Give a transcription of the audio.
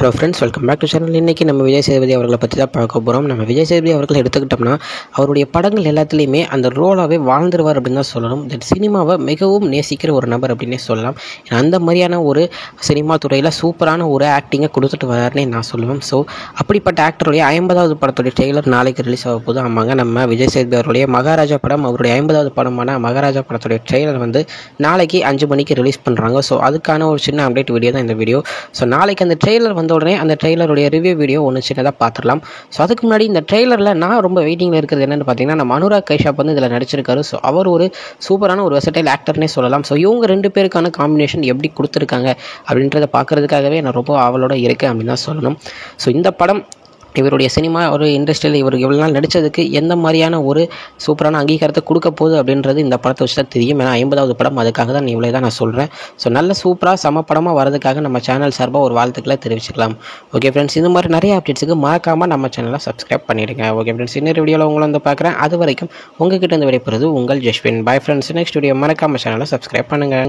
Hello friends, welcome back to channel. இன்றைக்கி நம்ம விஜய் சேதுபதி அவர்களை பற்றி தான் பார்க்க போகிறோம். நம்ம விஜய் சேதுபதி அவர்கள் எடுத்துக்கிட்டோம்னா அவருடைய படங்கள் எல்லாத்துலேயுமே அந்த ரோலாகவே வாழ்ந்துருவார் அப்படின்னு தான் சொல்லணும். தட் சினிமாவை மிகவும் நேசிக்கிற ஒரு நபர் அப்படின்னே சொல்லலாம். அந்த மாதிரியான ஒரு சினிமா துறையில் சூப்பரான ஒரு ஆக்டிங்கை கொடுத்துட்டு வராருன்னே நான் சொல்லுவேன். ஸோ அப்படிப்பட்ட ஆக்டருடைய 50வது படத்துடைய ட்ரெய்லர் நாளைக்கு ரிலீஸ் ஆக போது. ஆமாங்க, நம்ம விஜய் சேதுபதி அவருடைய மகாராஜா படம், அவருடைய 50வது படமான மகாராஜா படத்துடைய ட்ரெய்லர் வந்து நாளைக்கு 5 மணிக்கு ரிலீஸ் பண்ணுறாங்க. ஸோ அதுக்கான ஒரு சின்ன அப்டேட் வீடியோ தான் இந்த வீடியோ. ஸோ நாளைக்கு அந்த ட்ரெய்லர் வந்த உடனே அந்த ட்ரெய்லருடைய ரிவ்யூ வீடியோ ஒன்று சின்னதாக பார்த்துடலாம். ஸோ அதுக்கு முன்னாடி இந்த ட்ரெய்லரில் நான் ரொம்ப வெயிட்டிங்கில் இருக்கிறது என்னென்னு பார்த்தீங்கன்னா, நம்ம அனுராக் கைஷாப் வந்து இதில் நடிச்சிருக்காரு. ஸோ அவர் ஒரு சூப்பரான ஒரு வெர்சடைல் ஆக்டர்னே சொல்லலாம். ஸோ இவங்க 2 பேருக்கான காம்பினேஷன் எப்படி கொடுத்துருக்காங்க அப்படின்றத பார்க்குறதுக்காகவே நான் ரொம்ப ஆவலோடு இருக்கேன் அப்படின்னு தான் சொல்லணும். ஸோ இந்த படம் இவருடைய சினிமா ஒரு இண்டஸ்ட்ரியில் இவர் இவ்வளோ நாள் நடித்ததுக்கு எந்த மாதிரியான ஒரு சூப்பரான அங்கீகாரத்தை கொடுக்க போகுது அப்படின்றது இந்த படத்தை வச்சு தான் தெரியும். ஏன்னா 50வது படம், அதுக்காக தான் இவ்வளோ தான் நான் சொல்கிறேன். ஸோ நல்ல சூப்பராக சம படமாக வரதுக்காக நம்ம சேனல் சார்பாக ஒரு வாழ்த்துக்களை தெரிவிச்சுக்கலாம். ஓகே ஃப்ரெண்ட்ஸ், இந்த மாதிரி நிறைய அப்டேட்ஸுக்கு மறக்காமல் நம்ம சேனலை சப்ஸ்கிரைப் பண்ணிவிடுங்க. ஓகே ஃப்ரெண்ட்ஸ், இன்னொரு வீடியோவில் உங்களை வந்து பார்க்குறேன். அது வரைக்கும் உங்ககிட்ட இருந்து விடைபெறுவது உங்கள் Jaswin. Bye friends, next video மறக்காமல் சேனலை சப்ஸ்கிரைப் பண்ணுங்கள்.